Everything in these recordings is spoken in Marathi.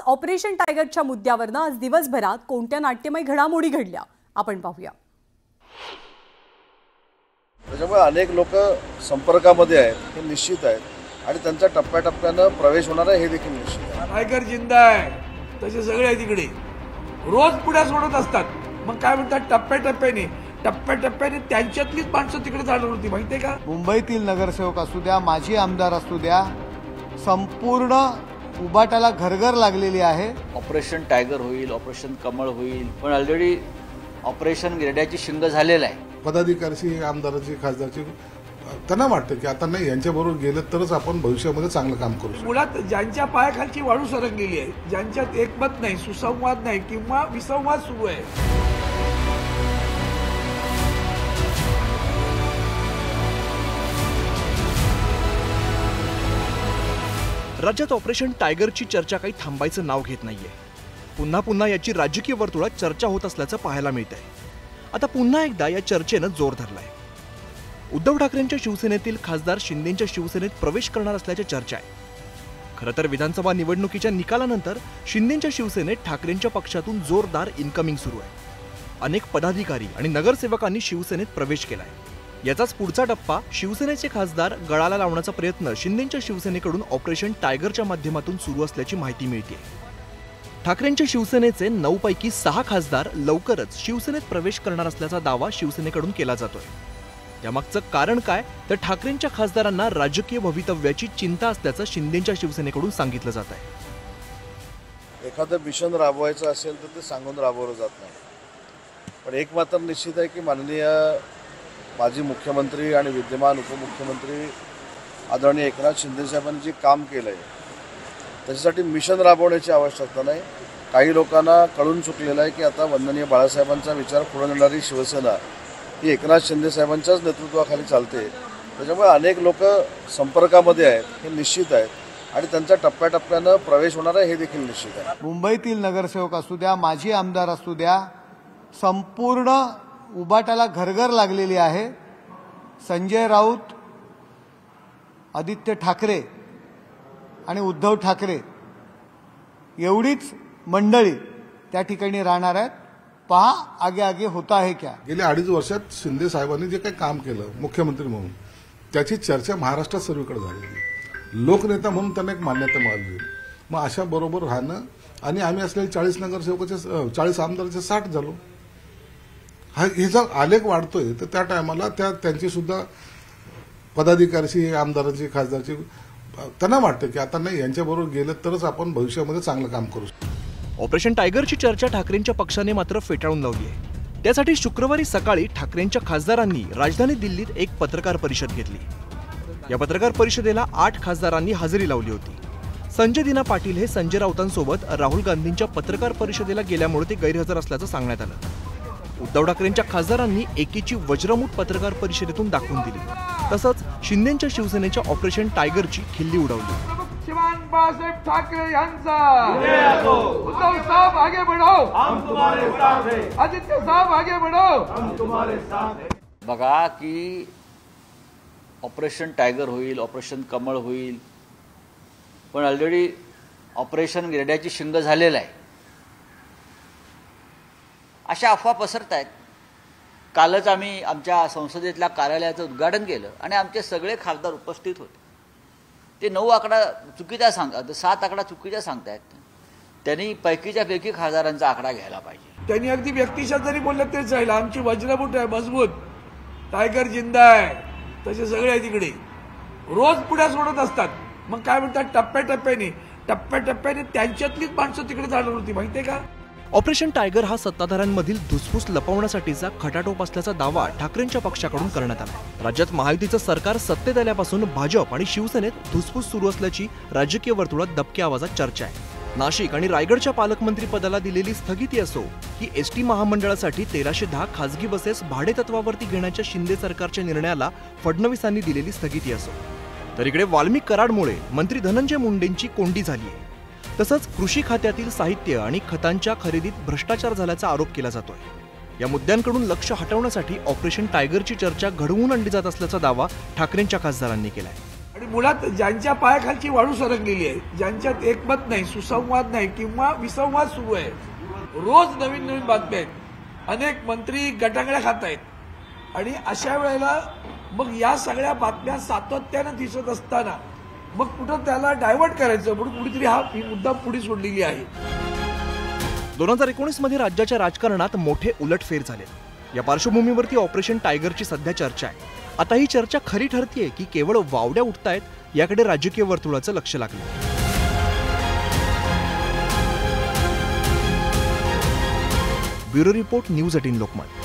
ऑपरेशन टायगरच्या मुद्द्यावरनं आज दिवसभरात कोणत्या नाट्यमय घडामोडी घडल्या आपण पाहूया। त्याच्यामुळे अनेक लोक संपर्कामध्ये आहेत हे निश्चित आहेत आणि त्यांचा टप्प्याटप्प्यानं प्रवेश होणार आहे हे देखील निश्चित आहे। टायगर जिंदा आहे तसे सगळे आहे तिकडे रोज पुढे सोडत असतात। मग काय म्हणतात टप्प्याटप्प्याने त्यांच्यातलीच माणसं तिकडे जाणार होती माहितीये का। मुंबईतील नगरसेवक असू द्या, माजी आमदार असू द्या, संपूर्ण उबाटाला घरघर लागलेली आहे। ऑपरेशन टायगर होईल, ऑपरेशन कमळ होईल, पण ऑलरेडी ऑपरेशन गिरड्याची शिंग झालेलं आहे। पदाधिकारी आमदाराची खासदारची त्यांना वाटतं की आता नाही यांच्याबरोबर गेलं तरच आपण भविष्यामध्ये चांगलं काम करू शकतो। मुळात ज्यांच्या पायाखालची वाळू सरकलेली आहे, ज्यांच्यात एकमत नाही, सुसंवाद नाही किंवा विसंवाद सुरू आहे। राज्यात ऑपरेशन टायगरची चर्चा काही थांबायचं नाव घेत नाहीये। पुन्हा पुन्हा याची राजकीय वर्तुळात चर्चा होत असल्याचं पाहायला मिळतंय। आता पुन्हा एकदा या चर्चेनं जोर धरलाय। उद्धव ठाकरेंच्या शिवसेनेतील खासदार शिंदेंच्या शिवसेनेत प्रवेश करणार असल्याची चर्चा आहे। खरं तर विधानसभा निवडणुकीच्या निकालानंतर शिंदेंच्या शिवसेनेत ठाकरेंच्या पक्षातून जोरदार इनकमिंग सुरू आहे। अनेक पदाधिकारी आणि नगरसेवकांनी शिवसेनेत प्रवेश केलाय। याचाच पुढचा टप्पा शिवसेनेचे खासदार गळाला लावण्याचा प्रयत्न शिंदेंच्या शिवसेनेकडून ऑपरेशन टायगरच्या माध्यमातून सुरू असल्याची माहिती मिळते। ठाकरेंच्या शिवसेनेचे 9 पैकी 6 खासदार लवकरच शिवसेनेत प्रवेश करणार असल्याचा दावा शिवसेनेकडून केला जातोय। त्यामागचं कारण काय तर ठाकरेंच्या खासदारांना राजकीय भवितव्याची चिंता असल्याचं शिंदेंच्या शिवसेनेकडून सांगितलं जात आहे। एखादं मिशन राबवायचं असेल तर ते सांगून राबवलं जात नाही, पण एक मात्र निश्चित आहे की माननीय माजी मुख्यमंत्री आणि विद्यमान उपमुख्यमंत्री आदरणीय एकनाथ शिंदे साहेबांनी जे काम केलं आहे त्याच्यासाठी मिशन राबवण्याची आवश्यकता नाही। काही लोकांना कळून चुकलेलं आहे की आता वंदनीय बाळासाहेबांचा विचार पुढे नेणारी शिवसेना ही एकनाथ शिंदे साहेबांच्याच नेतृत्वाखाली चालते। त्याच्यामुळे अनेक लोक संपर्कामध्ये आहेत हे निश्चित आहेत आणि त्यांचा टप्प्याटप्प्यानं प्रवेश होणार आहे हे देखील निश्चित आहे। मुंबईतील नगरसेवक असू द्या, माजी आमदार असू द्या, संपूर्ण उबाटाला घरघर लागलेली आहे। संजय राऊत, आदित्य ठाकरे आणि उद्धव ठाकरे एवढीच मंडळी त्या ठिकाणी राहणार आहेत। पहा आगे आगे होता है क्या। गेल्या 2.5 वर्षात शिंदे साहेबांनी जे काही काम केलं मुख्यमंत्री म्हणून त्याची चर्चा महाराष्ट्रात सर्वीकडे झालेली। लोकनेता म्हणून त्यांना एक मान्यता मिळाली। मग अशा बरोबर राहणं आणि आम्ही असलेले 40 नगरसेवकाचे 40 आमदाराचे 60 झालो। हे जर आलेख वाढतोय तर त्या टायमाला त्यांची सुद्धा पदाधिकारी आमदारांची खासदारची त्यांना वाटतं की आता नाही यांच्याबरोबर गेलं तरच आपण भविष्यामध्ये चांगलं काम करू शकतो। ऑपरेशन टायगरची चर्चा ठाकरेंच्या पक्षाने मात्र फेटाळून लावली आहे। त्यासाठी शुक्रवारी सकाळी ठाकरेंच्या खासदारांनी राजधानी दिल्लीत एक पत्रकार परिषद घेतली। या पत्रकार परिषदेला 8 खासदारांनी हजेरी लावली होती। संजय दिना पाटील हे संजय राऊतांसोबत राहुल गांधींच्या पत्रकार परिषदेला गेल्यामुळे ते गैरहजर असल्याचं सांगण्यात आलं। उद्धव ठाकरेंच्या खासदारांनी एकीची वज्रमूठ पत्रकार परिषदेतून दाखवून दिली। तसंच शिंदेंच्या शिवसेनेच्या ऑपरेशन टायगरची खिल्ली उडवली। श्रीमान बाळासाहेब ठाकरे यांचा उद्धव साहब आगे बढ़ो, हम तुम्हारे साथ हैं। आदित्य साहब आगे बढ़ो, हम तुम्हारे साथ हैं। बघा की ऑपरेशन टायगर होईल, ऑपरेशन कमळ होईल, पण ऑलरेडी ऑपरेशन गिरड्याची शिंग झालेलं आहे। अशा अफवा पसरत आहेत। कालच आम्ही आमच्या संसदेतल्या कार्यालयाचं उद्घाटन केलं आणि आमचे सगळे खासदार उपस्थित होते। ते 9 आकडा चुकीचा सांगतात, 7 आकडा चुकीचा सांगतायत। त्यांनी पैकीच्या पैकी खासदारांचा आकडा घ्यायला पाहिजे। त्यांनी अगदी व्यक्तिशः जरी बोललं तेच राहिलं। आमची वज्रमूठ आहे मजबूत, टायगर जिंदा आहे तसे सगळे आहे तिकडे रोज पुढे सोडत असतात। मग काय म्हणतात टप्प्याटप्प्याने त्यांच्यातलीच माणसं तिकडे जाणार होती माहितीये का। ऑपरेशन टायगर हा सत्ताधाऱ्यांमधील धुसफूस लपवण्यासाठीचा खटाटोप असल्याचा दावा ठाकरेंच्या पक्षाकडून करण्यात आला। राज्यात महायुतीचं सरकार सत्तेत आल्यापासून भाजप आणि शिवसेनेत धुसफूस सुरू असल्याची राजकीय वर्तुळात दबक्या आवाजात चर्चा आहे। नाशिक आणि रायगडच्या पालकमंत्री पदाला दिलेली स्थगिती असो की एसटी महामंडळासाठी 1310 खासगी बसेस भाडेतत्वावरती घेण्याच्या शिंदे सरकारच्या निर्णयाला फडणवीसांनी दिलेली स्थगिती असो, तर इकडे वाल्मिक कराडमुळे मंत्री धनंजय मुंडेंची कोंडी झाली आहे। तसंच कृषी खात्यातील साहित्य आणि खतांच्या खरेदीत भ्रष्टाचार झाल्याचा आरोप केला जातोय। या मुद्द्यांकडून लक्ष हटवण्यासाठी ऑपरेशन टायगरची चर्चा घडवून आणली जात असल्याचा दावा ठाकरेंच्या खासदारांनी केलाय। आणि मुळात ज्यांच्या पायाखालची वाळू सरकलेली आहे, ज्यांच्यात एकमत नाही, सुसंवाद नाही किंवा विसंवाद सुरू आहे, रोज नवीन नवीन बातम्या आहेत, अनेक मंत्री गटांगळ्या खात आहेत आणि अशा वेळेला मग या सगळ्या बातम्या सातत्यानं दिसत असताना मग कुठं त्याला डायव्हर्ट करायचं म्हणून कुठेतरी ही मुद्दा पुढे सोडलेली आहे. 2019 मध्ये राज्याच्या राजकारणात मोठे उलटफेर झाले. या पार्श्वभूमीवरती ऑपरेशन टायगरची सध्या चर्चा आहे. आता ही चर्चा खरी ठरतीये की केवळ वावड्या उठतायत याकडे राजकीय वर्तुळाचं लक्ष लागलं. Bureau report, news 18 Lokmat.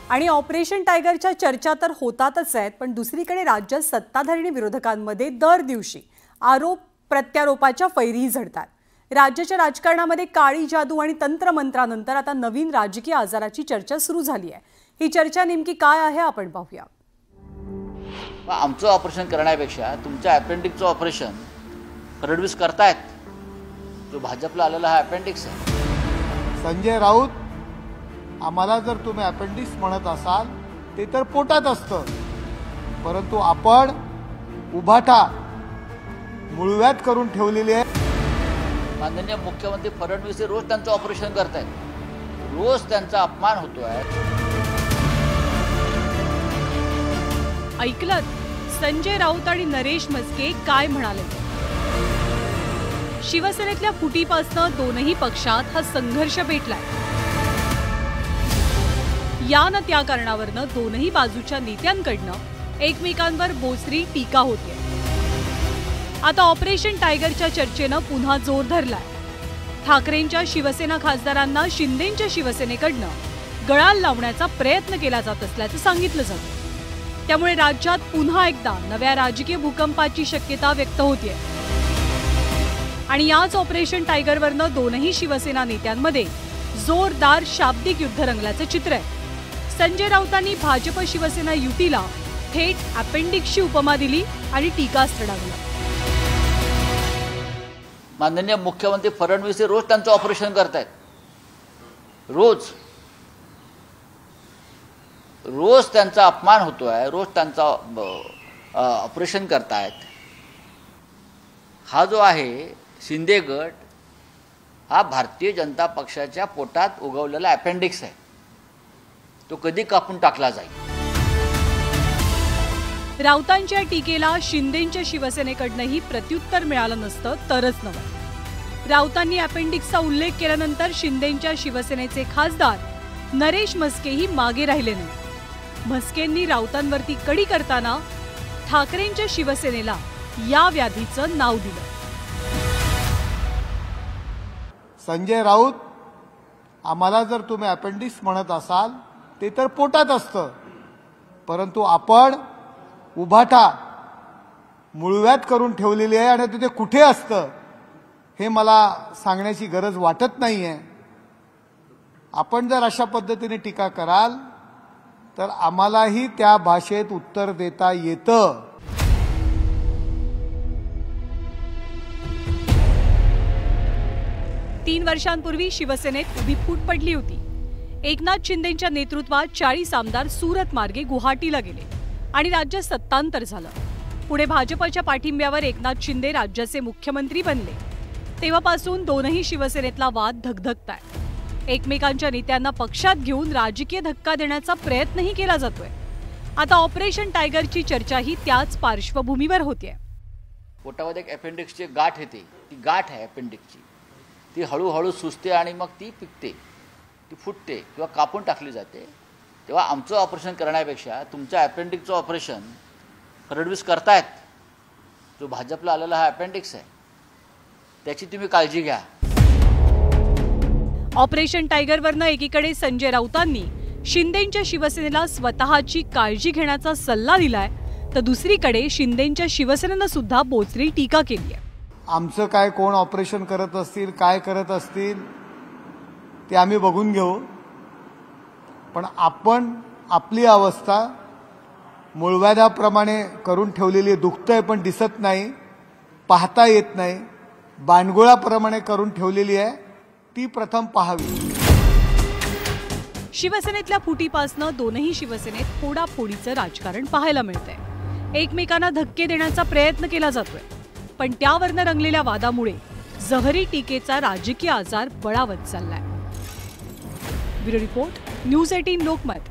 आणि ऑपरेशन टायगरच्या चर्चा तर होतातच आहेत, पण दुसरीकडे राज्यात सत्ताधारी विरोधकांमध्ये दर दिवशी आरोप प्रत्यारोपाच्या फैरीही झडतात. राज्याच्या राजकारणामध्ये काळी जादू आणि तंत्रमंत्रानंतर आता नवीन राजकीय आजाराची चर्चा सुरू झाली आहे. ही चर्चा नेमकी काय आहे आपण पाहूया. आमचं ऑपरेशन करण्यापेक्षा तुमच्या अपेंडिक्सचं ऑपरेशन फडणवीस करतायत. जो भाजपला आलेला हा अपेंडिक्स आहे. संजय राऊत, आम्हाला जर तुम्ही अपेंडिक्स म्हणत असाल ते तर पोटात असतं, परंतु आपण उभाटा मुळव्यात करून ठेवलेली आहे. माननीय मुख्यमंत्री फडणवीस रोज त्यांचं ऑपरेशन करतायत. रोज त्यांचा अपमान होतोय. ऐकलत संजय राऊत आणि नरेश म्हस्के काय म्हणाले. शिवसेनेतल्या फुटीपासून दोनही पक्षात हा संघर्ष पेटलाय. या न त्या कारणावरनं दोनही बाजूच्या नेत्यांकडनं एकमेकांवर बोचरी टीका होते. आता ऑपरेशन टायगरच्या चर्चेनं पुन्हा जोर धरलाय. ठाकरेंच्या शिवसेना खासदारांना शिंदेंच्या शिवसेनेकडनं गळाल लावण्याचा प्रयत्न केला जात असल्याचं सांगितलं जातं. त्यामुळे राज्यात पुन्हा एकदा नव्या राजकीय भूकंपाची शक्यता व्यक्त होतीये. आणि याच ऑपरेशन टायगरवरनं दोनही शिवसेना नेत्यांमध्ये जोरदार शाब्दिक युद्ध रंगल्याचं चित्र आहे. संजय राऊतांनी भाजप शिवसेना युतीला थेट अपेंडिक्सची उपमा दिली आणि टीकास्त्र डागलं. माननीय मुख्यमंत्री फडणवीस रोज त्यांचं ऑपरेशन करतायत. रोज त्यांचा अपमान होतोय. रोज त्यांचा ऑपरेशन करतायत. हा जो आहे शिंदे गट, हा भारतीय जनता पक्षाच्या पोटात उगवलेला अपेंडिक्स आहे. तो कधी कापून टाकला जाईल. राऊतांच्या टीकेला शिंदेंच्या शिवसेनेकडनंही प्रत्युत्तर मिळालं नसतं तरच नव्हे. राऊतांनी अपेंडिक्सचा उल्लेख केल्यानंतर शिंदेंच्या शिवसेनेचे खासदार नरेश म्हस्केही मागे राहिले नाही. म्हस्केंनी राऊतांवरती कडी करताना ठाकरेंच्या शिवसेनेला या व्याधीचं नाव दिलं. संजय राऊत, आम्हाला जर तुम्ही अपेंडिक्स म्हणत असाल ते तर पोटात असतं, परंतु आपण उभाटा मुळव्यात करून ठेवलेली आहे आणि ते कुठे असतं हे मला सांगण्याची गरज वाटत नाहीये. आपण जर अशा पद्धतीने टीका कराल तर आम्हालाही त्या भाषेत उत्तर देता येतं. तीन वर्षांपूर्वी शिवसेनेत उभी फूट पडली होती. एकनाथ शिंदेंच्या नेतृत्वात 40 आमदार सुरत मार्गे गुवाहाटीला गेले आणि राज्यात सत्तांतर झालं. पुढे भाजपच्या पाठिंब्यावर एकनाथ शिंदे राज्याचे मुख्यमंत्री बनले. तेव्हापासून दोनही शिवसेनेतला वाद धगधगताय. एकमेकांच्या नेत्यांना पक्षात घेऊन राजकीय धक्का देण्याचा प्रयत्नही केला जातोय. आता ऑपरेशन टायगरची चर्चाही त्याच पार्श्वभूमीवर होतीये. पोटामध्ये एक अपेंडिक्सची गाठ येते. ती गाठ आहे अपेंडिक्सची. ती हळूहळू सुजते आणि मग ती पिकते, ती फुटते किंवा कापून टाकली जाते. तेव्हा आमचं ऑपरेशन करण्यापेक्षा तुमच्या अपेंडिक्सचं ऑपरेशन फडणवीस करतायत. जो भाजपला आलेला हा अपेंडिक्स आहे, त्याची तुम्ही काळजी घ्या. ऑपरेशन टायगरवरनं एकीकडे संजय राऊतांनी शिंदेंच्या शिवसेनेला स्वतःची काळजी घेण्याचा सल्ला दिलाय, तर दुसरीकडे शिंदेंच्या शिवसेनेनं सुद्धा बोचरी टीका केली आहे. आमचं काय कोण ऑपरेशन करत असतील, काय करत असतील ते आम्ही बघून घेऊ, पण आपण आपली अवस्था मुळव्याधाप्रमाणे करून ठेवलेली, दुखतंय पण दिसत नाही, पाहता येत नाही, बाणगोळाप्रमाणे करून ठेवलेली आहे, ती प्रथम पाहावी. शिवसेनेतल्या फुटीपासनं दोनही शिवसेनेत फोडाफोडीचं राजकारण पाहायला मिळतंय. एकमेकांना धक्के देण्याचा प्रयत्न केला जातोय, पण त्यावरनं रंगलेल्या वादामुळे जहरी टीकेचा राजकीय आजार बळावत चाललाय. Bureau report, news 18 Lokmat.